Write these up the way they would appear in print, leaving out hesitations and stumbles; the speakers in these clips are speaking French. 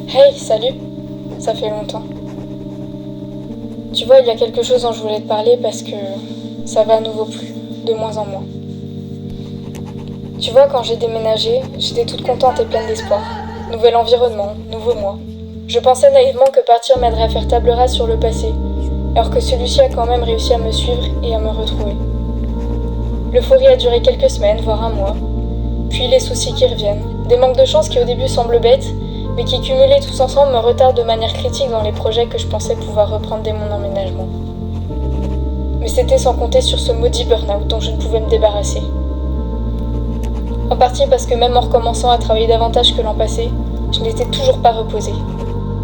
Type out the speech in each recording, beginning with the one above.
Hey, salut! Ça fait longtemps. Tu vois, il y a quelque chose dont je voulais te parler parce que ça va à nouveau plus, de moins en moins. Tu vois, quand j'ai déménagé, j'étais toute contente et pleine d'espoir. Nouvel environnement, nouveau moi. Je pensais naïvement que partir m'aiderait à faire table rase sur le passé, alors que celui-ci a quand même réussi à me suivre et à me retrouver. L'euphorie a duré quelques semaines, voire un mois. Puis les soucis qui reviennent, des manques de chance qui au début semblent bêtes, mais qui cumulés tous ensemble me retardent de manière critique dans les projets que je pensais pouvoir reprendre dès mon emménagement. Mais c'était sans compter sur ce maudit burn-out dont je ne pouvais me débarrasser. En partie parce que même en recommençant à travailler davantage que l'an passé, je n'étais toujours pas reposée.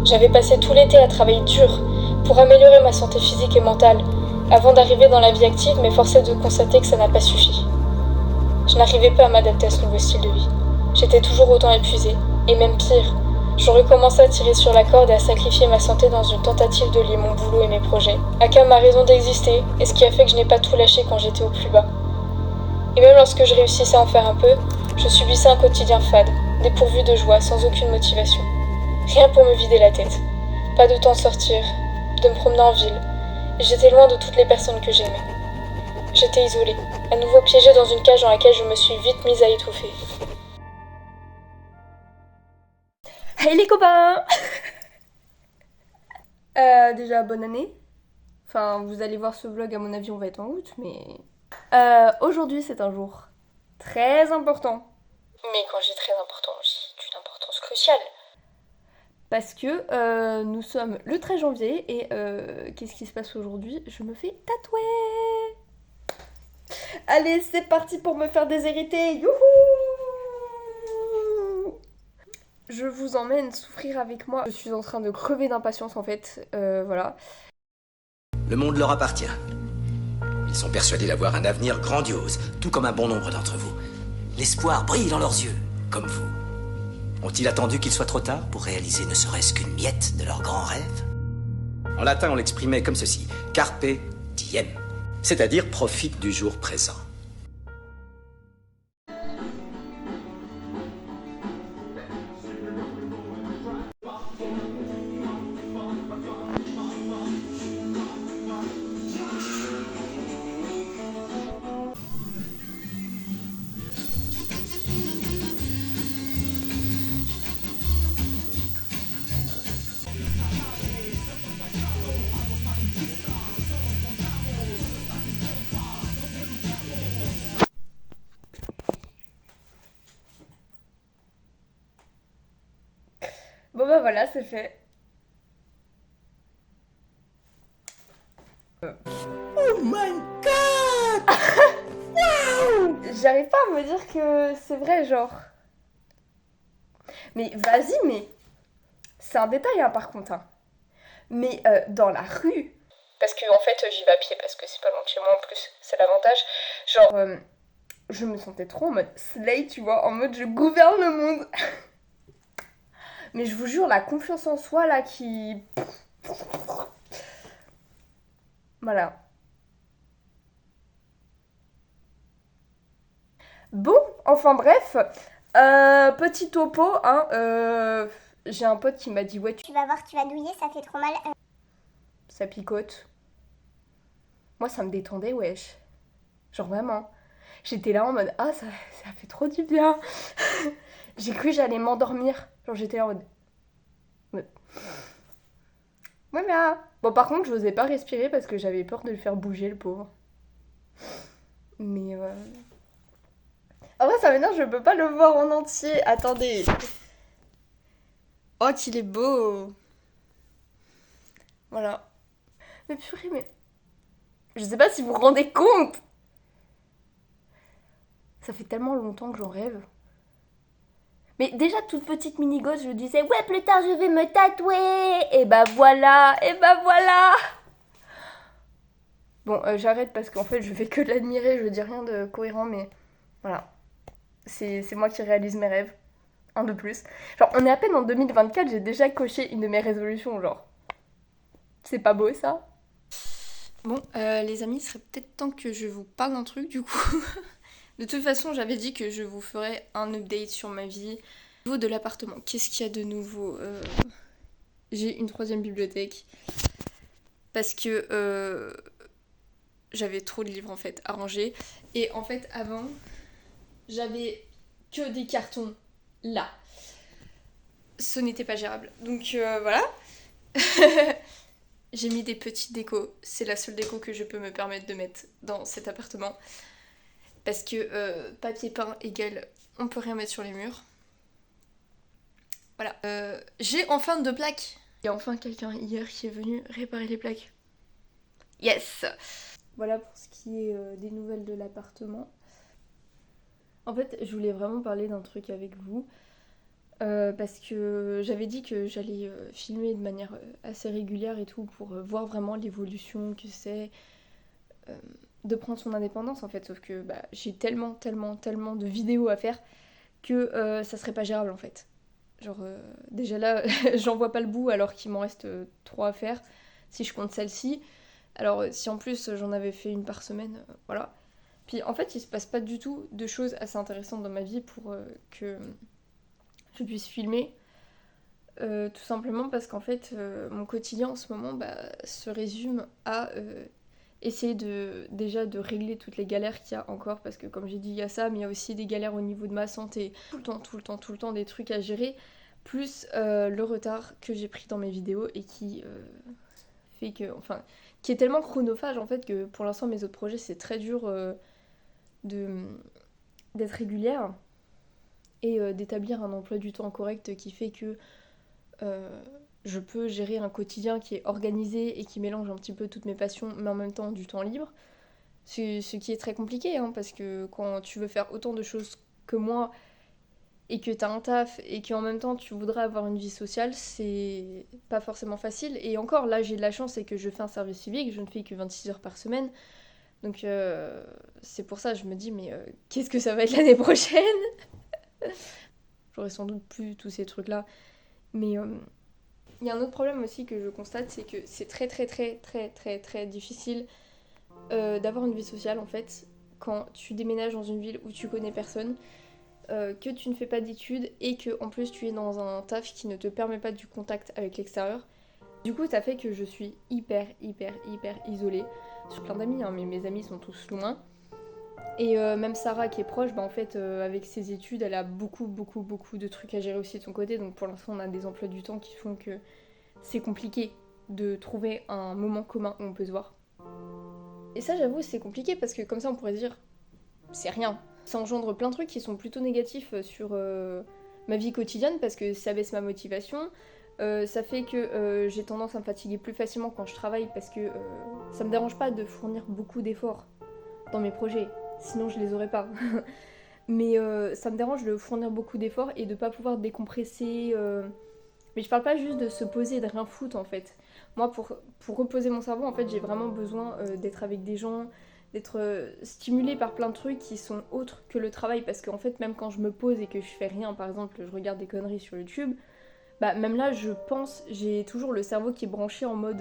J'avais passé tout l'été à travailler dur pour améliorer ma santé physique et mentale, avant d'arriver dans la vie active, mais force est de constater que ça n'a pas suffi. Je n'arrivais pas à m'adapter à ce nouveau style de vie. J'étais toujours autant épuisée, et même pire, je recommençais à tirer sur la corde et à sacrifier ma santé dans une tentative de lier mon boulot et mes projets. Aka ma raison d'exister, et ce qui a fait que je n'ai pas tout lâché quand j'étais au plus bas. Et même lorsque je réussissais à en faire un peu, je subissais un quotidien fade, dépourvu de joie, sans aucune motivation. Rien pour me vider la tête. Pas de temps de sortir, de me promener en ville. Et j'étais loin de toutes les personnes que j'aimais. J'étais isolée, à nouveau piégée dans une cage dans laquelle je me suis vite mise à étouffer. Hey les copains. Déjà bonne année. Enfin, vous allez voir ce vlog, à mon avis on va être en août, mais... aujourd'hui c'est un jour très important. Mais quand j'ai très important, j'ai d'une importance cruciale. Parce que nous sommes le 13 janvier et qu'est-ce qui se passe aujourd'hui? Je me fais tatouer. Allez, c'est parti pour me faire déshériter. Youhou! Je vous emmène souffrir avec moi. Je suis en train de crever d'impatience en fait. Voilà. Le monde leur appartient. Ils sont persuadés d'avoir un avenir grandiose, tout comme un bon nombre d'entre vous. L'espoir brille dans leurs yeux, comme vous. Ont-ils attendu qu'il soit trop tard pour réaliser ne serait-ce qu'une miette de leur grand rêve? En latin, on l'exprimait comme ceci: carpe diem, c'est-à-dire profite du jour présent. Bon bah voilà, c'est fait. Oh my god! J'arrive pas à me dire que c'est vrai, genre. Mais vas-y, mais c'est un détail, hein, par contre. Hein. Mais dans la rue. Parce que en fait, j'y vais à pied parce que c'est pas loin de chez moi en plus. C'est l'avantage. Genre, je me sentais trop en mode slay, tu vois, en mode je gouverne le monde. Mais je vous jure, la confiance en soi là qui. Voilà. Bon, enfin bref, petit topo, hein, j'ai un pote qui m'a dit ouais, Tu vas voir, tu vas douiller, ça fait trop mal. ça picote. Moi, ça me détendait, wesh. Genre vraiment. J'étais là en mode ah, ça fait trop du bien. J'ai cru que j'allais m'endormir. Genre j'étais là en mode. Ouais, voilà. Bon, par contre, je n'osais pas respirer parce que j'avais peur de le faire bouger, le pauvre. Mais en vrai, ça m'énerve, je peux pas le voir en entier. Attendez. Oh, qu'il est beau. Voilà. Mais purée, mais... Je sais pas si vous vous rendez compte. Ça fait tellement longtemps que j'en rêve. Mais déjà, toute petite mini-gosse, je disais, ouais, plus tard, je vais me tatouer. Et bah voilà, et bah voilà. Bon, j'arrête parce qu'en fait, je fais que de l'admirer, je dis rien de cohérent, mais voilà. C'est moi qui réalise mes rêves. Un de plus. Genre, on est à peine en 2024, j'ai déjà coché une de mes résolutions, genre. C'est pas beau, ça? Bon, les amis, il serait peut-être temps que je vous parle d'un truc, du coup. De toute façon, j'avais dit que je vous ferais un update sur ma vie Au niveau de l'appartement, qu'est-ce qu'il y a de nouveau J'ai une 3e bibliothèque parce que j'avais trop de livres en fait à ranger. Et en fait avant, j'avais que des cartons là. Ce n'était pas gérable. Donc voilà. J'ai mis des petites décos. C'est la seule déco que je peux me permettre de mettre dans cet appartement. Parce que papier peint égale, on peut rien mettre sur les murs. Voilà. J'ai enfin 2 plaques. Il y a enfin quelqu'un hier qui est venu réparer les plaques. Yes! Voilà pour ce qui est des nouvelles de l'appartement. En fait, je voulais vraiment parler d'un truc avec vous. Parce que j'avais dit que j'allais filmer de manière assez régulière et tout pour voir vraiment l'évolution que c'est de prendre son indépendance en fait. Sauf que j'ai tellement de vidéos à faire que ça serait pas gérable en fait. Genre déjà là, j'en vois pas le bout alors qu'il m'en reste 3 à faire si je compte celle-ci. Alors si en plus j'en avais fait une par semaine, voilà. Puis en fait il se passe pas du tout de choses assez intéressantes dans ma vie pour que je puisse filmer. Tout simplement parce qu'en fait mon quotidien en ce moment se résume à essayer déjà de régler toutes les galères qu'il y a encore, parce que comme j'ai dit il y a ça, mais il y a aussi des galères au niveau de ma santé, tout le temps des trucs à gérer, plus le retard que j'ai pris dans mes vidéos et qui fait que, enfin, qui est tellement chronophage en fait que pour l'instant mes autres projets c'est très dur d'être régulière et d'établir un emploi du temps correct qui fait que je peux gérer un quotidien qui est organisé et qui mélange un petit peu toutes mes passions, mais en même temps du temps libre. Ce qui est très compliqué, hein, parce que quand tu veux faire autant de choses que moi, et que t'as un taf, et qu'en même temps tu voudrais avoir une vie sociale, c'est pas forcément facile. Et encore, là j'ai de la chance, c'est que je fais un service civique, je ne fais que 26 heures par semaine. Donc c'est pour ça que je me dis, mais qu'est-ce que ça va être l'année prochaine? J'aurais sans doute plus tous ces trucs-là. Mais il y a un autre problème aussi que je constate, c'est que c'est très difficile d'avoir une vie sociale en fait quand tu déménages dans une ville où tu connais personne, que tu ne fais pas d'études et que en plus tu es dans un taf qui ne te permet pas du contact avec l'extérieur. Du coup ça fait que je suis hyper isolée. J'ai plein d'amis, hein, mais mes amis sont tous loin. Et même Sarah qui est proche, en fait avec ses études elle a beaucoup de trucs à gérer aussi de son côté, donc pour l'instant on a des emplois du temps qui font que c'est compliqué de trouver un moment commun où on peut se voir. Et ça j'avoue c'est compliqué parce que comme ça on pourrait se dire c'est rien. Ça engendre plein de trucs qui sont plutôt négatifs sur ma vie quotidienne parce que ça baisse ma motivation, ça fait que j'ai tendance à me fatiguer plus facilement quand je travaille parce que ça me dérange pas de fournir beaucoup d'efforts dans mes projets. Sinon je les aurais pas. Mais ça me dérange de fournir beaucoup d'efforts et de pas pouvoir décompresser. Mais je parle pas juste de se poser et de rien foutre en fait. Moi pour reposer mon cerveau en fait j'ai vraiment besoin d'être avec des gens, d'être stimulée par plein de trucs qui sont autres que le travail. Parce qu'en fait même quand je me pose et que je fais rien, par exemple je regarde des conneries sur YouTube, même là je pense, j'ai toujours le cerveau qui est branché en mode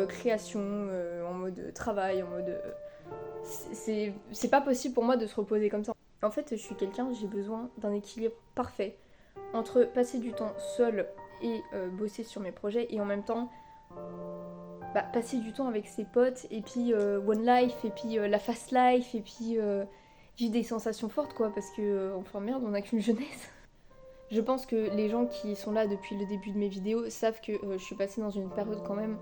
création, en mode travail, en mode... C'est pas possible pour moi de se reposer comme ça. En fait, je suis quelqu'un, j'ai besoin d'un équilibre parfait entre passer du temps seule et bosser sur mes projets et en même temps passer du temps avec ses potes et puis One Life et puis la fast life et puis vivre des sensations fortes quoi parce que enfin merde on a qu'une jeunesse. Je pense que les gens qui sont là depuis le début de mes vidéos savent que je suis passée dans une période quand même.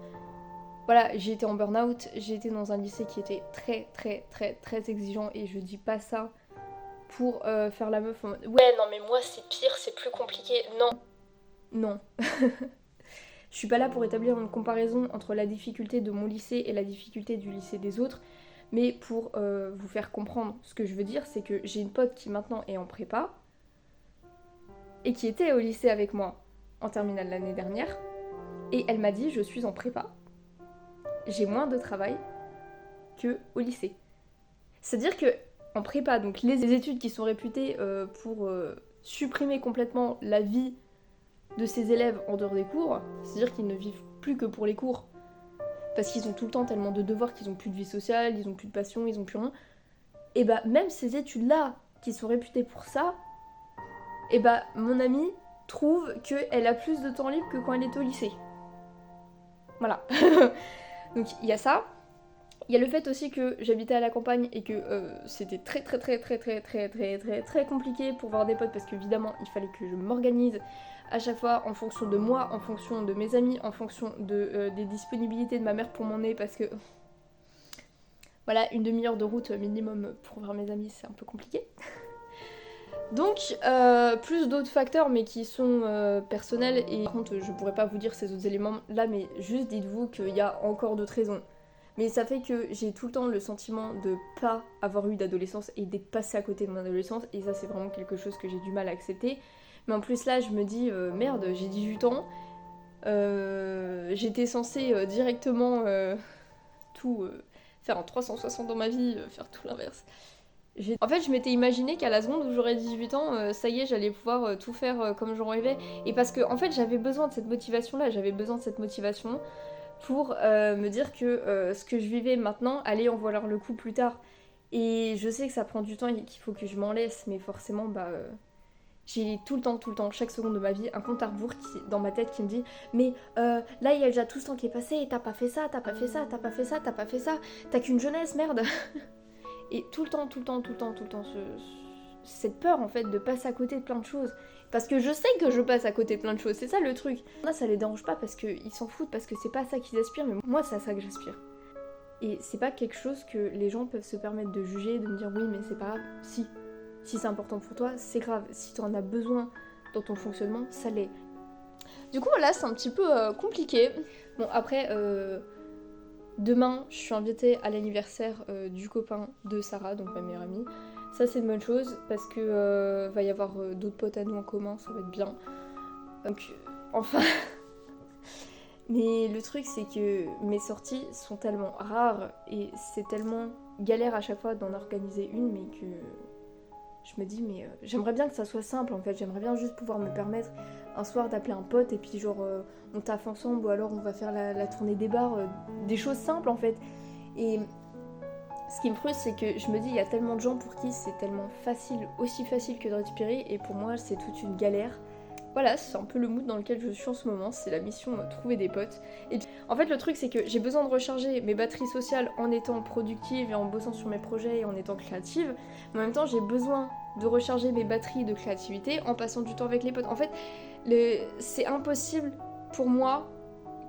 Voilà, j'ai été en burn-out, j'ai été dans un lycée qui était très exigeant et je dis pas ça pour faire la meuf en mode ouais non mais moi c'est pire, c'est plus compliqué. Non. Je suis pas là pour établir une comparaison entre la difficulté de mon lycée et la difficulté du lycée des autres, mais pour vous faire comprendre ce que je veux dire, c'est que j'ai une pote qui maintenant est en prépa et qui était au lycée avec moi en terminale l'année dernière et elle m'a dit je suis en prépa. J'ai moins de travail que au lycée. C'est-à-dire que en prépa, donc les études qui sont réputées pour supprimer complètement la vie de ces élèves en dehors des cours, c'est-à-dire qu'ils ne vivent plus que pour les cours, parce qu'ils ont tout le temps tellement de devoirs qu'ils ont plus de vie sociale, ils ont plus de passion, ils ont plus rien. Et même ces études-là, qui sont réputées pour ça, et bah mon amie trouve qu'elle a plus de temps libre que quand elle est au lycée. Voilà. Donc il y a ça. Il y a le fait aussi que j'habitais à la campagne et que c'était très compliqué pour voir des potes parce qu'évidemment il fallait que je m'organise à chaque fois en fonction de moi, en fonction de mes amis, en fonction des disponibilités de ma mère pour m'emmener parce que voilà, une demi-heure de route minimum pour voir mes amis c'est un peu compliqué. Donc plus d'autres facteurs mais qui sont personnels et par contre je pourrais pas vous dire ces autres éléments là mais juste dites-vous qu'il y a encore d'autres raisons. Mais ça fait que j'ai tout le temps le sentiment de pas avoir eu d'adolescence et d'être passée à côté de mon adolescence et ça c'est vraiment quelque chose que j'ai du mal à accepter. Mais en plus là je me dis merde j'ai 18 ans, j'étais censée directement tout faire un 360 dans ma vie, faire tout l'inverse. En fait je m'étais imaginé qu'à la seconde où j'aurais 18 ans, ça y est j'allais pouvoir tout faire comme j'en rêvais. Et parce que en fait j'avais besoin de cette motivation là, pour me dire que ce que je vivais maintenant allait en valoir le coup plus tard. Et je sais que ça prend du temps et qu'il faut que je m'en laisse, mais forcément, j'ai tout le temps, chaque seconde de ma vie, un compte à rebours dans ma tête qui me dit mais là il y a déjà tout ce temps qui est passé et t'as pas fait ça, t'as qu'une jeunesse, merde. Et tout le temps, cette peur en fait de passer à côté de plein de choses. Parce que je sais que je passe à côté de plein de choses, c'est ça le truc. Là ça les dérange pas parce qu'ils s'en foutent, parce que c'est pas ça qu'ils aspirent, mais moi c'est à ça que j'aspire. Et c'est pas quelque chose que les gens peuvent se permettre de juger, de me dire oui mais c'est pas grave. Si c'est important pour toi, c'est grave. Si tu en as besoin dans ton fonctionnement, ça l'est. Du coup voilà, c'est un petit peu compliqué. Bon après, demain je suis invitée à l'anniversaire du copain de Sarah, donc ma meilleure amie. Ça c'est une bonne chose parce que va y avoir d'autres potes à nous en commun, ça va être bien. Donc enfin. Mais le truc c'est que mes sorties sont tellement rares et c'est tellement galère à chaque fois d'en organiser une, mais que je me dis mais j'aimerais bien que ça soit simple en fait, j'aimerais bien juste pouvoir me permettre un soir d'appeler un pote et puis genre on taffe ensemble ou alors on va faire la tournée des bars, des choses simples en fait. Et ce qui me frustre c'est que je me dis il y a tellement de gens pour qui c'est tellement facile, aussi facile que de respirer et pour moi c'est toute une galère. Voilà, c'est un peu le mood dans lequel je suis en ce moment, c'est la mission trouver des potes. Et en fait le truc c'est que j'ai besoin de recharger mes batteries sociales en étant productive et en bossant sur mes projets et en étant créative. Mais en même temps j'ai besoin de recharger mes batteries de créativité en passant du temps avec les potes. En fait c'est impossible pour moi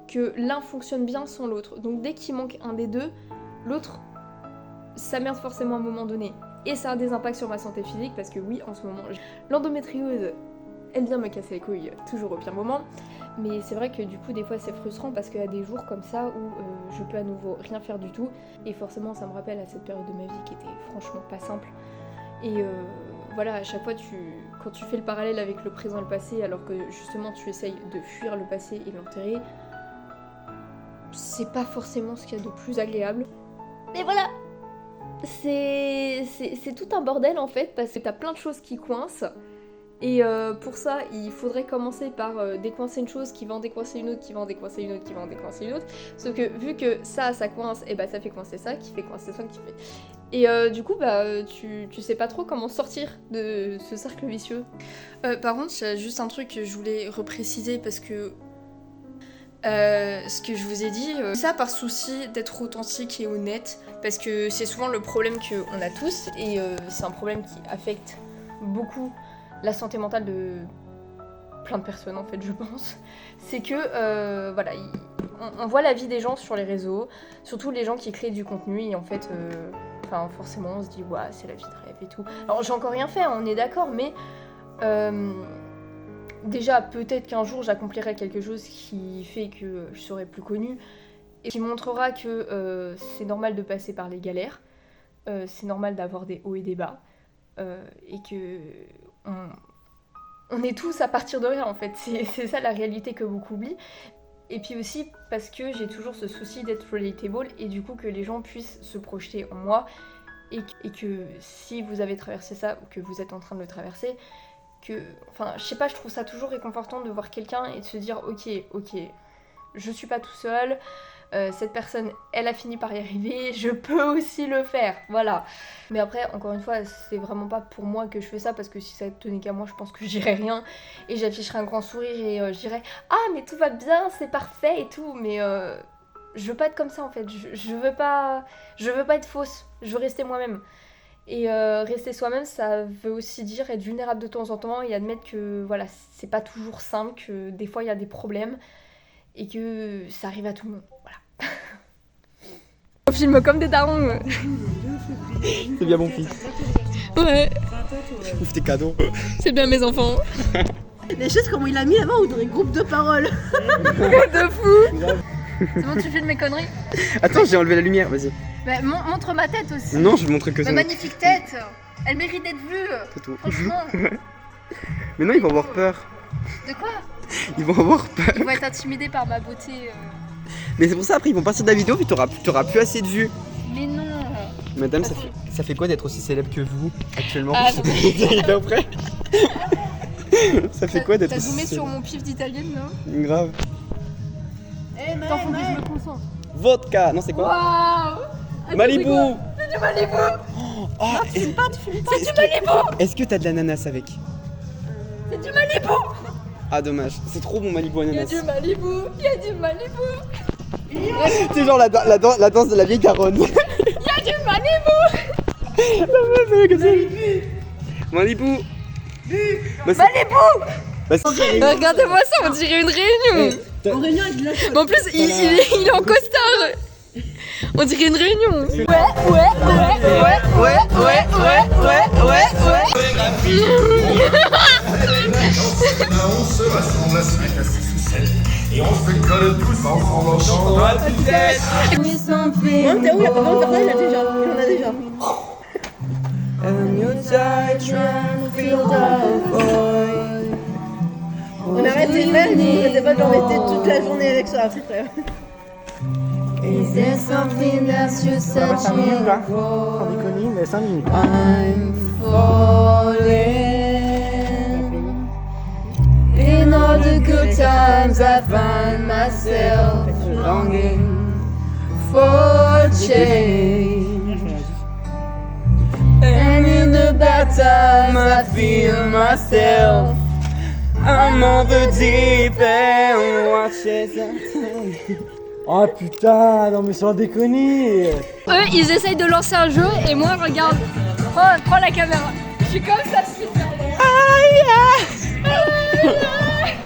que l'un fonctionne bien sans l'autre. Donc dès qu'il manque un des deux, l'autre ça merde forcément à un moment donné. Et ça a des impacts sur ma santé physique parce que oui en ce moment l'endométriose elle vient me casser les couilles toujours au pire moment, mais c'est vrai que du coup des fois c'est frustrant parce qu'il y a des jours comme ça où je peux à nouveau rien faire du tout et forcément ça me rappelle à cette période de ma vie qui était franchement pas simple et voilà à chaque fois quand tu fais le parallèle avec le présent et le passé alors que justement tu essayes de fuir le passé et l'enterrer, c'est pas forcément ce qu'il y a de plus agréable. Mais voilà, c'est tout un bordel en fait parce que t'as plein de choses qui coincent. Et pour ça, il faudrait commencer par décoincer une chose qui va en décoincer une autre, qui va en décoincer une autre, qui va en décoincer une autre. Sauf que vu que ça coince, et bah ça fait coincer ça, qui fait coincer ça, qui fait... Et du coup, tu sais pas trop comment sortir de ce cercle vicieux. Par contre, il y a juste un truc que je voulais repréciser parce que... ce que je vous ai dit, ça par souci d'être authentique et honnête, parce que c'est souvent le problème qu'on a tous, et c'est un problème qui affecte beaucoup la santé mentale de plein de personnes en fait je pense, c'est que voilà, on voit la vie des gens sur les réseaux, surtout les gens qui créent du contenu et en fait forcément on se dit ouais c'est la vie de rêve et tout. Alors j'ai encore rien fait, hein, on est d'accord, mais déjà peut-être qu'un jour j'accomplirai quelque chose qui fait que je serai plus connue et qui montrera que c'est normal de passer par les galères, c'est normal d'avoir des hauts et des bas, et que on est tous à partir de rien en fait, c'est ça la réalité que beaucoup oublient. Et puis aussi parce que j'ai toujours ce souci d'être relatable et du coup que les gens puissent se projeter en moi et que si vous avez traversé ça ou que vous êtes en train de le traverser, que, je sais pas, je trouve ça toujours réconfortant de voir quelqu'un et de se dire ok, je suis pas tout seul, cette personne, elle a fini par y arriver, je peux aussi le faire, voilà. Mais après, encore une fois, c'est vraiment pas pour moi que je fais ça, parce que si ça tenait qu'à moi, je pense que je dirais rien, et j'afficherais un grand sourire, et je dirais « Ah, mais tout va bien, c'est parfait et tout », mais je veux pas être comme ça en fait, je veux pas être fausse, je veux rester moi-même. Et rester soi-même, ça veut aussi dire être vulnérable de temps en temps, et admettre que voilà, c'est pas toujours simple, que des fois il y a des problèmes, et que ça arrive à tout le monde, voilà. On filme comme des darons. C'est bien mon fils. Ouais, Ouf tes cadeaux. c'est bien mes enfants. Les choses comme il a mis avant, on dirait groupe de parole. De fou. C'est bon, tu filmes mes conneries? Attends, j'ai enlevé la lumière, vas-y. Bah, montre ma tête aussi. Non, je vais montrer que ça. Ma magnifique tête, elle mérite d'être vue. C'est tout. Franchement. Mais non, ils vont avoir peur. De quoi? Ils vont avoir peur. Ils vont être intimidés par ma beauté. Mais c'est pour ça, après, ils vont partir de la vidéo, puis t'auras plus assez de vues. Mais non. Madame, ça fait quoi d'être aussi célèbre que vous, actuellement? Ah, non. Il est bien prêt. Ça fait quoi d'être T'as aussi zoomé sur célèbre? mon pif d'italienne, non? Grave. Attends, faut que je me concentre. Vodka. Non, c'est quoi? Waouh! Malibu. C'est du Malibu! Oh, tu filmes pas, C'est du Malibu! Est-ce que t'as de l'ananas avec? C'est du Malibu! Ah, dommage. C'est trop bon Malibu Y'a ananas. du Malibu! Y'a du Malibu! C'est genre la danse de la vieille daronne. Y'a du Malibu! Malibu. Bah, Regardez-moi ça, on dirait une réunion! En réunion avec de la Mais en plus, il est en costard! On dirait une réunion! Ouais. On se rassemble à 5 à 6 ou 7 et on se colle tous ensemble en chantant à toute tête. Moi, Théo, il a pas besoin de faire ça, il en a déjà. On arrête les mêmes, on n'arrêtait pas de l'embêter toute la journée avec ça, frère. Is there something that you're searching for? Sans déconner, mais 5 minutes. I'm falling. In all the good times, I find myself longing for change. And in the bad times, I feel myself. I'm on the deep end, watch as I Oh putain, non mais sans déconner. Eux, ils essayent de lancer un jeu, et moi, regarde, prends la caméra. Je suis comme ça,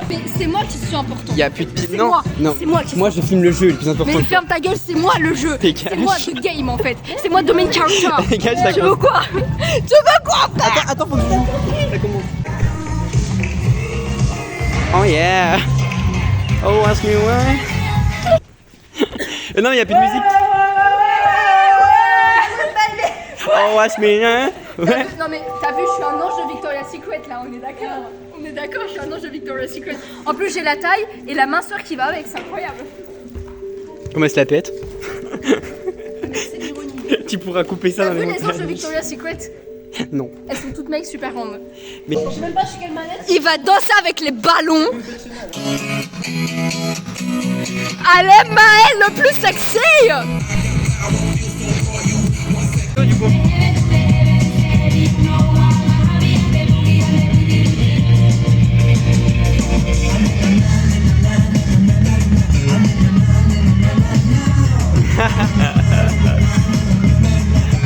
Mais c'est moi qui suis important. Y'a plus de pile. C'est Non, moi. non. C'est moi qui Moi je filme le jeu le plus important. Mais ferme ta gueule, c'est moi le jeu. Dégage. C'est moi le game en fait. C'est moi the main character. Dégage ta Tu veux gueule. quoi? Tu veux quoi? Attends, faut que je joue. Ça commence. Oh yeah. Oh, ask me why. Non, mais y'a plus de musique. Oh, ask me hein. Ouais. Non mais t'as vu, je suis un ange de Victoria's Secret là, on est d'accord? On est d'accord, je suis un ange de Victoria's Secret. En plus j'ai la taille et la minceur qui va avec, c'est incroyable. Comment elle se la pète? C'est l'ironie. Tu pourras couper ça T'as dans vu les les anges de montages. Victoria's Secret? Non. Elles sont toutes mecs super rondes. Mais Je sais même pas chez quelle manette. Il va danser avec les ballons. Allez Maël, le plus sexy. du coup.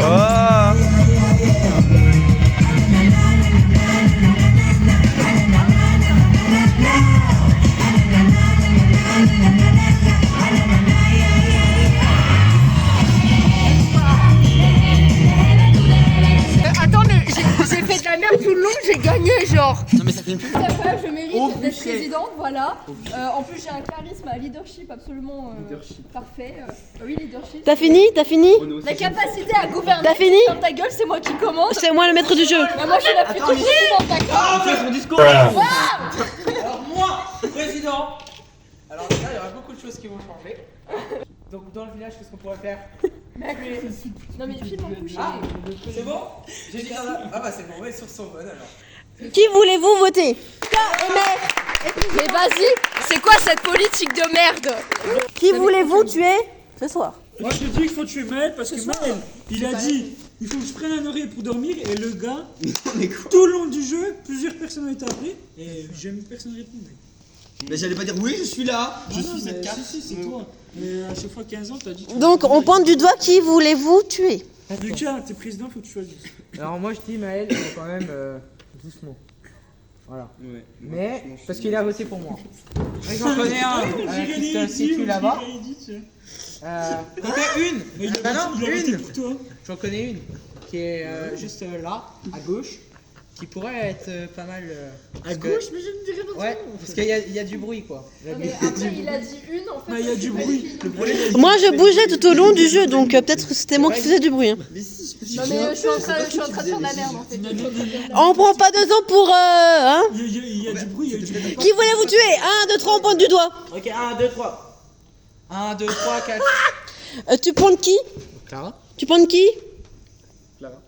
Oh. Attends, mais j'ai fait de la merde tout le long, j'ai gagné genre. Non mais ça filme plus. C'est incroyable, je mérite d'être présidente, voilà. En plus, j'ai un charisme, un leadership absolument parfait. Oui, leadership. T'as fini? La capacité à gouverner. T'as fini? Dans ta gueule, c'est moi qui commande. C'est moi le maître du jeu. Mais moi, je suis la plus présidente, d'accord? Fais son discours. Alors moi, président. Alors là, il y aura beaucoup de choses qui vont changer. Donc dans le village, qu'est-ce qu'on pourrait faire? Non mais filme mon coucher. Ah, c'est bon? J'ai dit ah bah c'est bon, ouais, sur son bon alors. Qui voulez-vous voter? Mais vas-y, c'est quoi cette politique de merde? Qui voulez-vous tuer? ce soir. Moi je te dis qu'il faut tuer Maël parce que Maël, il a dit il faut que je prenne un oreiller pour dormir et le gars, tout le long du jeu, plusieurs personnes ont été appelées et jamais personne répondait. Mais j'allais pas dire oui, je suis là, je suis cette carte. Si, c'est toi. Mais à chaque fois 15 ans, t'as dit. Donc on pointe du doigt qui voulez-vous tuer? Lucas, t'es président, faut que tu choisisses. Alors moi je dis Maël, mais quand même doucement. Voilà. Ouais, mais parce qu'il a voté pour moi. J'en connais un qui se situe là-bas. J'en connais une. J'en connais une qui est juste là, à gauche, qui pourrait être pas mal. À gauche, mais je ne dirais pas. Ouais, parce qu'il y a du bruit quoi. Mais après, il a dit une en fait. Il y a du bruit. Moi je bougeais tout au long du jeu, donc peut-être que c'était moi qui faisais du bruit. Hein. Non mais je suis en train de faire de la merde en fait. On prend pas 2 ans pour hein. Il y a du bruit, il y a du bruit. Qui voulez-vous tuer? 1, 2, 3, on pointe du doigt. Ok, 1, 2, 3. 1, 2, 3, 4. Tu pointes qui? Clara. Tu pointes qui? Clara.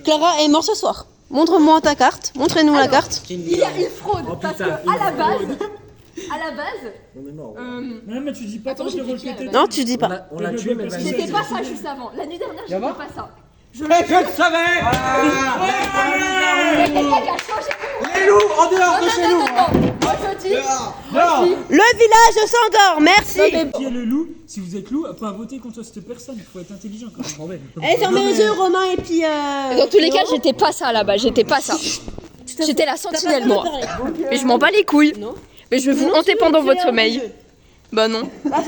Clara est morte ce soir. Montre-moi ta carte. Montrez-nous la carte. Il fraude parce que à la base, On est mort. Non, mais tu dis pas Attends, tant de j'ai dit répéter. Non, tu dis pas. On l'a tué, mais c'était pas ça juste avant. L'année dernière, j'ai Y'a pas ça. Je le savais. Il y a quelqu'un qui a changé. Les loups, en dehors de chez nous. Moi je dis. Le village s'endort, merci. Qui est le loup? Si vous êtes loup, pas voter contre cette personne. Il faut être intelligent quand même. Allez, fermez les yeux, Romain, et puis. Dans tous les cas, j'étais pas ça là-bas. J'étais pas ça. J'étais la sentinelle moi. Mais je m'en bats les couilles. Mais je vais vous hanter pendant votre sommeil. Bah non. La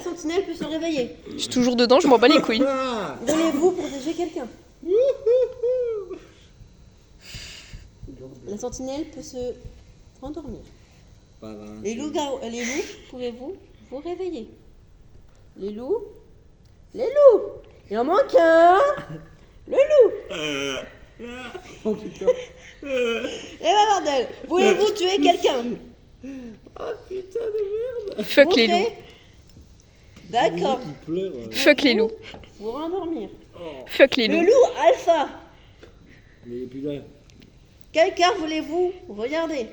sentinelle peut se réveiller. Je suis toujours dedans. Je m'en bats les couilles. Voulez-vous protéger quelqu'un? La sentinelle peut se rendormir. Les loups, pouvez-vous vous réveiller? Les loups? Il en manque un. Le loup. Oh putain. Eh ben bordel, voulez-vous tuer quelqu'un? Oh putain de merde. Fuck les loups. D'accord. Fuck les loups. Vous rendormir. Fuck les Le loups. loup alpha. Mais il est plus là. Quelle carte voulez-vous regarder?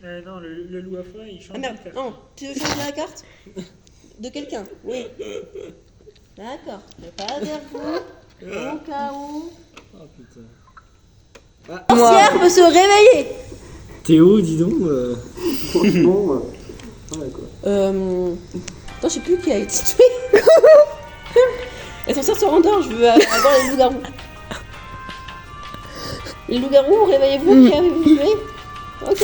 Non, le loup à feu, il change. Ah merde, de carte. non, tu veux changer la carte? De quelqu'un? Oui. D'accord, je vais pas vers vous. Au cas où. Oh putain. La sorcière peut se réveiller. Théo, dis donc. Franchement. Ouais, quoi. Attends, je sais plus qui a été tué. La sorcière se rendort, je veux avoir les loups-garous. Les loups-garous, réveillez-vous, qui avez-vous tué? Ok,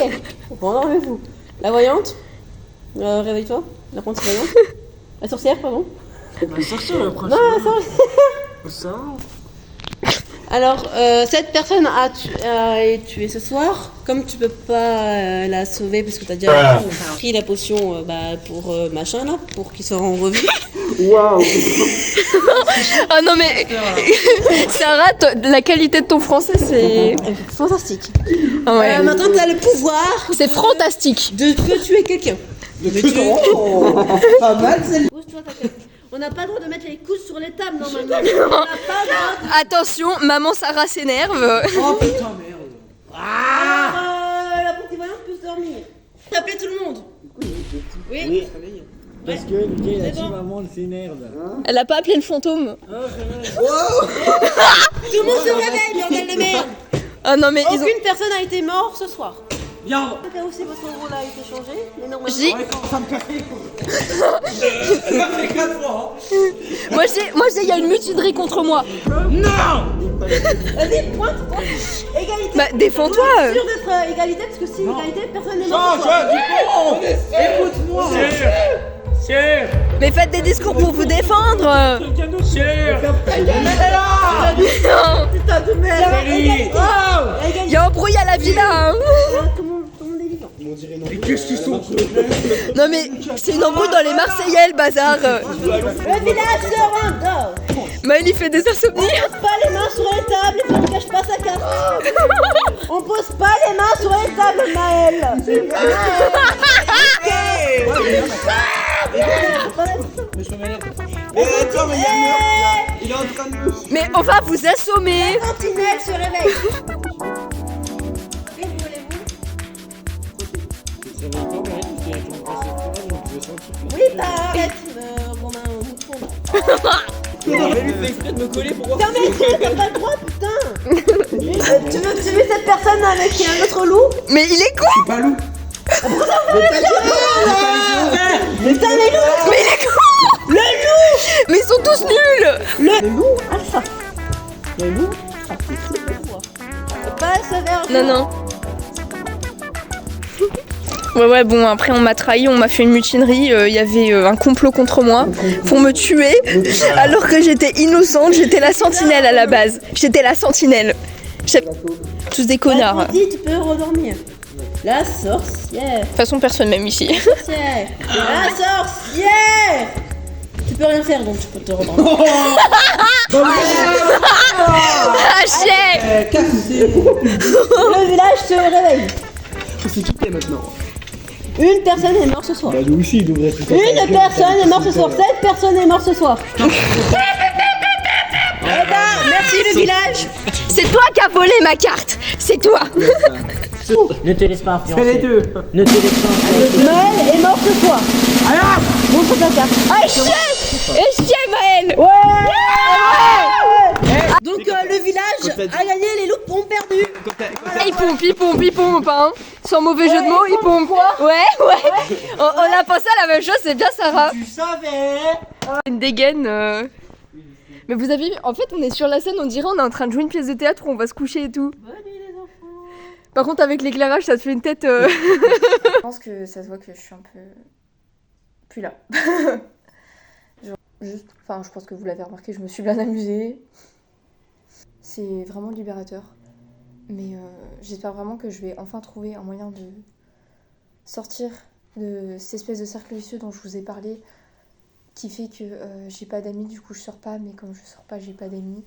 rendormez-vous. La voyante, réveille-toi. La apprenti voyante. La sorcière, pardon. La sorcière, la Non, la sorcière. Ça. Alors, cette personne a été tuée ce soir. Comme tu peux pas la sauver parce que t'as déjà pris la potion pour machin là, pour qu'il soit en revue. Waouh. Ah non mais Sarah, la qualité de ton français c'est Fantastique. Ah ouais. Maintenant t'as le pouvoir. C'est fantastique. De tuer quelqu'un. Pas mal, celle. Bouge-toi ta tête. On n'a pas le droit de mettre les coudes sur les tables normalement. On n'a pas le droit. Attention, maman Sarah s'énerve. Oh putain merde. La petite voyante peut se dormir. T'appelez tout le monde. Oui. Parce que Lucas, il a dit maman, elle s'énerve. Elle a pas appelé le fantôme. Tout le monde se réveille, bordel de merde. Ah non mais Aucune personne n'a été morte ce soir. Bien. Au cas où c'est votre rôle a été changé, mais normalement. J'ai- Ça me casse les couilles. Ça fait 4 fois. moi j'ai il y a une mutinerie contre moi. Non. Vas-y, pointe. Égalité. Bah défends-toi. Sûr d'être égalité parce que si égalité, personne n'est mort. Non, ce soir. Écoute-moi. Mais faites des discours pour vous défendre. Quelqu'un d'autre. Putain de merde. Égalité. Il y a un bruit à la villa. Hein. Tout le monde est vivant. Mais qu'est-ce qu'ils sont? Non mais c'est une embrouille dans les Marseillais le bazar. Le village se rendort. Maël il fait des insomnies. On pose pas les mains sur les tables et on ne cache pas sa carte. On pose pas les mains sur les tables, Maël. Il est en train de me. Mais on va vous assommer. La sentinelle se réveille. Que voulez-vous? Tu te réveilles pas, Maël, parce qu'il y a quelqu'un qui passe sur toi, donc Oui, bah arrête, Romain, mouton. Elle lui fait exprès de me coller pour voir. Putain, mais t'as pas le droit, putain. Tu veux cette personne avec un autre loup? Mais il est con. Je suis pas loup. Mais t'as les loups. Mais il est con. Le loup. Mais ils sont tous nuls. Le loup alpha. Le loup alpha, c'est très beau. Passe vers. Non. Ouais, bon, après on m'a trahi, on m'a fait une mutinerie, il y avait un complot contre moi pour me tuer, alors que j'étais innocente, j'étais la sentinelle à la base. J'étais la sentinelle. Tous des connards. Vas-y, tu peux redormir. La sorcière. De toute façon, personne m'aime ici. La sorcière. Tu peux rien faire, donc tu peux te redormir. Hachez. Le village se réveille. C'est qui t'es maintenant? Une personne est morte ce soir. Bah nous aussi, il devrait être. Une personne est morte ce soir. 7 personnes est morte ce soir. Merci le village. C'est toi qui as volé ma carte. C'est toi. Ne te laisse pas influencer. C'est les deux. Ne te laisse pas influencer. Maël est mort ce soir. Alors, montre ta carte. Ah, chier Maël. Ouais. Donc le village a gagné, les loups ont perdu. Il pompe, hein. Sans mauvais jeu de mots, il pompe. Ouais. On a pensé à la même chose, c'est bien Sarah. Tu savais. Une dégaine. Mais vous avez vu, en fait on est sur la scène, on dirait on est en train de jouer une pièce de théâtre où on va se coucher et tout. Par contre avec l'éclairage ça te fait une tête... Je pense que ça se voit que je suis un peu... plus là. Je pense que vous l'avez remarqué, je me suis bien amusée. C'est vraiment libérateur. Mais j'espère vraiment que je vais enfin trouver un moyen de sortir de cette espèce de cercle vicieux dont je vous ai parlé, qui fait que j'ai pas d'amis, du coup je sors pas, mais comme je sors pas, j'ai pas d'amis.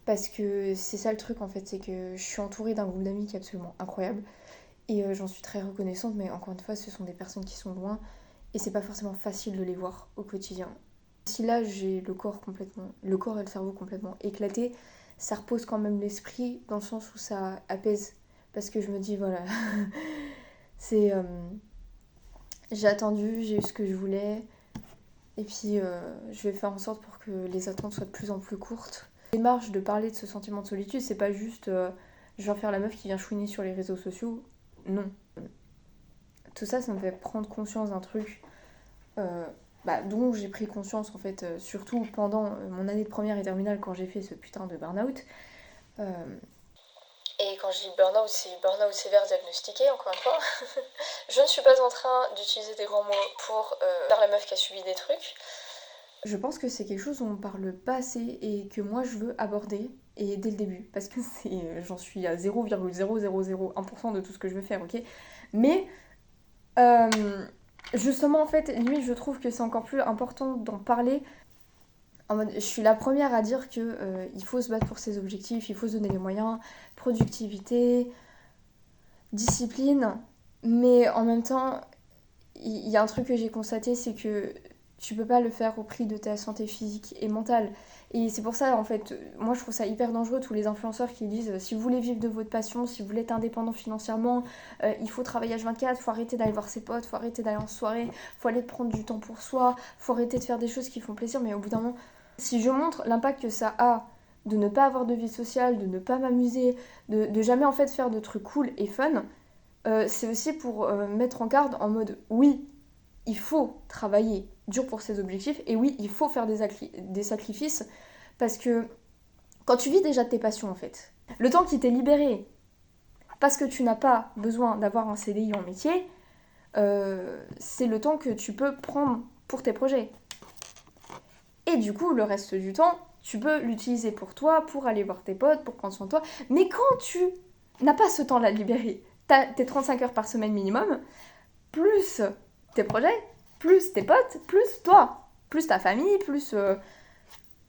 Parce que c'est ça le truc en fait, c'est que je suis entourée d'un groupe d'amis qui est absolument incroyable. Et j'en suis très reconnaissante, mais encore une fois, ce sont des personnes qui sont loin. Et c'est pas forcément facile de les voir au quotidien. Si là j'ai le corps et le cerveau complètement éclatés, ça repose quand même l'esprit dans le sens où ça apaise. Parce que je me dis voilà, c'est... j'ai attendu, j'ai eu ce que je voulais. Et puis je vais faire en sorte pour que les attentes soient de plus en plus courtes. La démarche de parler de ce sentiment de solitude, c'est pas juste je viens faire la meuf qui vient chouiner sur les réseaux sociaux. Non. Tout ça, ça me fait prendre conscience d'un truc dont j'ai pris conscience en fait, surtout pendant mon année de première et terminale quand j'ai fait ce putain de burn-out. Et quand je dis burn-out, c'est burn-out sévère diagnostiqué, encore une fois. Je ne suis pas en train d'utiliser des grands mots pour faire la meuf qui a subi des trucs. Je pense que c'est quelque chose dont on parle pas assez et que moi je veux aborder, et dès le début, parce que j'en suis à 0,0001% de tout ce que je veux faire, ok. Mais justement en fait, limite je trouve que c'est encore plus important d'en parler. En mode, je suis la première à dire que il faut se battre pour ses objectifs, il faut se donner les moyens, productivité, discipline, mais en même temps, il y a un truc que j'ai constaté, c'est que tu peux pas le faire au prix de ta santé physique et mentale. Et c'est pour ça, en fait, moi je trouve ça hyper dangereux, tous les influenceurs qui disent si vous voulez vivre de votre passion, si vous voulez être indépendant financièrement, il faut travailler H24, faut arrêter d'aller voir ses potes, faut arrêter d'aller en soirée, faut aller prendre du temps pour soi, faut arrêter de faire des choses qui font plaisir, mais au bout d'un moment, si je montre l'impact que ça a de ne pas avoir de vie sociale, de ne pas m'amuser, de jamais en fait faire de trucs cool et fun, c'est aussi pour mettre en garde en mode oui, il faut travailler dur pour ses objectifs et oui, il faut faire des sacrifices parce que quand tu vis déjà de tes passions en fait, le temps qui t'est libéré parce que tu n'as pas besoin d'avoir un CDI en métier, c'est le temps que tu peux prendre pour tes projets. Et du coup, le reste du temps, tu peux l'utiliser pour toi, pour aller voir tes potes, pour prendre soin de toi. Mais quand tu n'as pas ce temps-là libéré, t'as tes 35 heures par semaine minimum, plus tes projets, plus tes potes, plus toi, plus ta famille, plus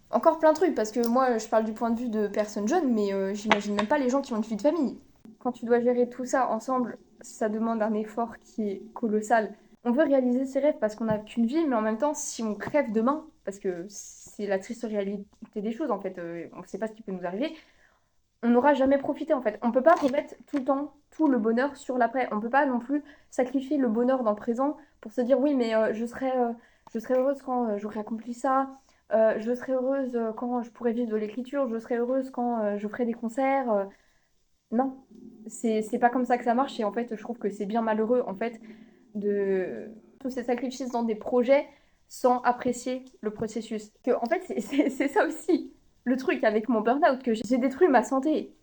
encore plein de trucs. Parce que moi, je parle du point de vue de personnes jeunes, mais j'imagine même pas les gens qui ont une vie de famille. Quand tu dois gérer tout ça ensemble, ça demande un effort qui est colossal. On veut réaliser ses rêves parce qu'on n'a qu'une vie, mais en même temps, si on crève demain, parce que c'est la triste réalité des choses, en fait, on ne sait pas ce qui peut nous arriver, on n'aura jamais profité en fait. On peut pas remettre tout le temps tout le bonheur sur l'après. On peut pas non plus sacrifier le bonheur dans le présent pour se dire oui mais je serai heureuse quand j'aurai accompli ça, je serai heureuse quand je pourrai vivre de l'écriture, je serai heureuse quand je ferai des concerts. Non, c'est pas comme ça que ça marche et en fait je trouve que c'est bien malheureux en fait de tous ces sacrifices dans des projets sans apprécier le processus. Que en fait c'est ça aussi le truc avec mon burn-out, que j'ai détruit ma santé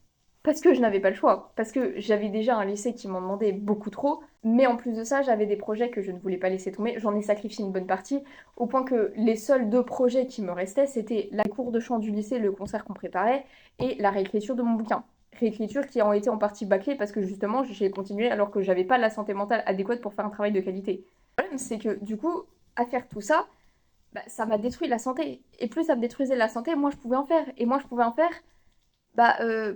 parce que je n'avais pas le choix, parce que j'avais déjà un lycée qui m'en demandait beaucoup trop, mais en plus de ça j'avais des projets que je ne voulais pas laisser tomber, j'en ai sacrifié une bonne partie, au point que les seuls 2 projets qui me restaient c'était la cour de chant du lycée, le concert qu'on préparait, et la réécriture de mon bouquin. Réécriture qui ont été en partie bâclée parce que justement j'ai continué alors que j'avais pas la santé mentale adéquate pour faire un travail de qualité. Le problème c'est que du coup, à faire tout ça, bah, ça m'a détruit la santé. Et plus ça me détruisait la santé, moins je pouvais en faire. Et moins je pouvais en faire,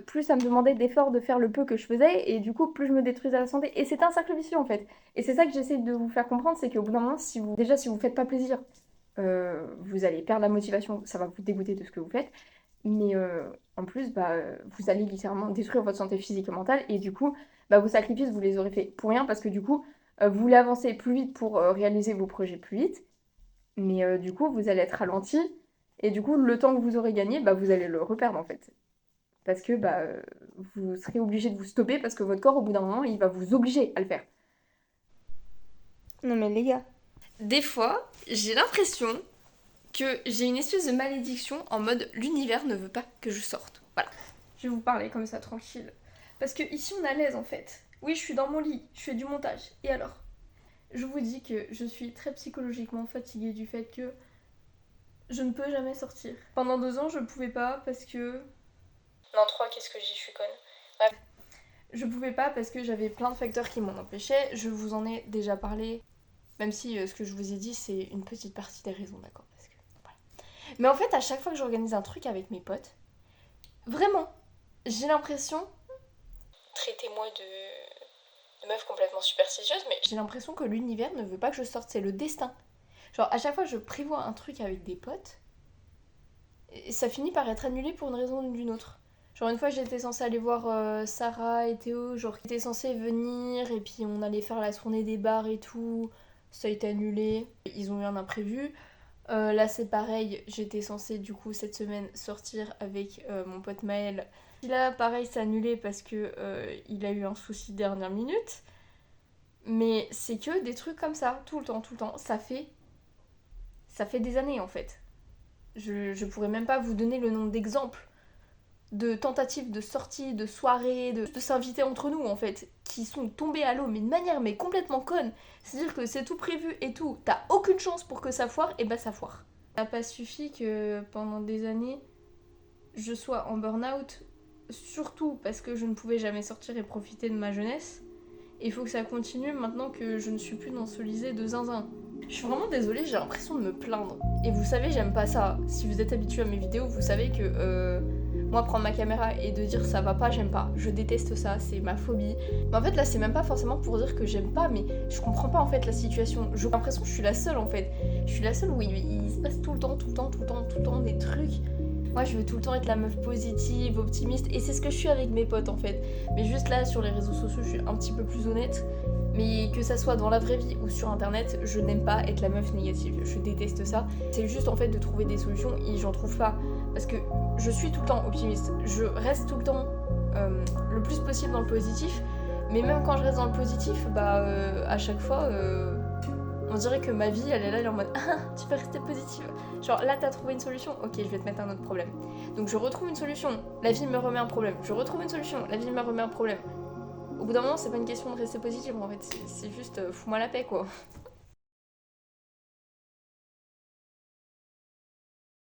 plus ça me demandait d'efforts de faire le peu que je faisais, et du coup plus je me détruisais la santé. Et c'était un cercle vicieux en fait. Et c'est ça que j'essaie de vous faire comprendre, c'est qu'au bout d'un moment, si vous faites pas plaisir, vous allez perdre la motivation, ça va vous dégoûter de ce que vous faites. Mais en plus, vous allez littéralement détruire votre santé physique et mentale, et du coup, vos sacrifices, vous les aurez fait pour rien, parce que du coup, vous voulez avancer plus vite pour réaliser vos projets plus vite, mais du coup, vous allez être ralenti, et du coup, le temps que vous aurez gagné, vous allez le reperdre en fait. Parce que vous serez obligé de vous stopper, parce que votre corps, au bout d'un moment, il va vous obliger à le faire. Non mais les gars, des fois, j'ai l'impression que j'ai une espèce de malédiction en mode l'univers ne veut pas que je sorte. Voilà. Je vais vous parler comme ça, tranquille. Parce que ici, on est à l'aise en fait. Oui, je suis dans mon lit, je fais du montage. Et alors ? Je vous dis que je suis très psychologiquement fatiguée du fait que je ne peux jamais sortir. Pendant 2 ans, je pouvais pas parce que... Non, 3, qu'est-ce que je dis, je suis conne. Bref. Je pouvais pas parce que j'avais plein de facteurs qui m'en empêchaient. Je vous en ai déjà parlé. Même si ce que je vous ai dit, c'est une petite partie des raisons, d'accord ? Parce que, voilà. Mais en fait, à chaque fois que j'organise un truc avec mes potes, vraiment, j'ai l'impression... Traitez-moi de meuf complètement superstitieuse, mais j'ai l'impression que l'univers ne veut pas que je sorte, c'est le destin. Genre, à chaque fois que je prévois un truc avec des potes, ça finit par être annulé pour une raison ou d'une autre. Genre, une fois, j'étais censée aller voir Sarah et Théo, genre, qui étaient censés venir, et puis on allait faire la tournée des bars et tout, ça a été annulé, ils ont eu un imprévu. Là, c'est pareil, j'étais censée, du coup, cette semaine, sortir avec mon pote Maël. Là, pareil, c'est annulé parce que il a eu un souci dernière minute. Mais c'est que des trucs comme ça, tout le temps. Ça fait des années, en fait. Je pourrais même pas vous donner le nombre d'exemples de tentatives de sorties, de soirées, de s'inviter entre nous, en fait, qui sont tombées à l'eau, mais de manière complètement conne. C'est-à-dire que c'est tout prévu et tout, t'as aucune chance pour que ça foire, et ça foire. Ça n'a pas suffi que pendant des années, je sois en burn-out, surtout parce que je ne pouvais jamais sortir et profiter de ma jeunesse. Et il faut que ça continue maintenant que je ne suis plus dans ce lycée de zinzin. Je suis vraiment désolée, j'ai l'impression de me plaindre. Et vous savez, j'aime pas ça. Si vous êtes habitué à mes vidéos, vous savez que moi, prendre ma caméra et de dire ça va pas, j'aime pas. Je déteste ça, c'est ma phobie. Mais en fait, là, c'est même pas forcément pour dire que j'aime pas, mais je comprends pas en fait la situation. J'ai l'impression que je suis la seule en fait. Je suis la seule où il se passe tout le temps des trucs. Moi, je veux tout le temps être la meuf positive, optimiste, et c'est ce que je suis avec mes potes en fait. Mais juste là, sur les réseaux sociaux, je suis un petit peu plus honnête. Mais que ça soit dans la vraie vie ou sur internet, je n'aime pas être la meuf négative. Je déteste ça. C'est juste en fait de trouver des solutions et j'en trouve pas. Parce que je suis tout le temps optimiste. Je reste tout le temps le plus possible dans le positif. Mais même quand je reste dans le positif, à chaque fois, on dirait que ma vie, elle est là, elle est en mode ah, tu peux rester positive. Genre là, t'as trouvé une solution, ok, je vais te mettre un autre problème. Donc je retrouve une solution, la vie me remet un problème. Je retrouve une solution, la vie me remet un problème. Au bout d'un moment, c'est pas une question de rester positive en fait, c'est juste fous-moi la paix quoi.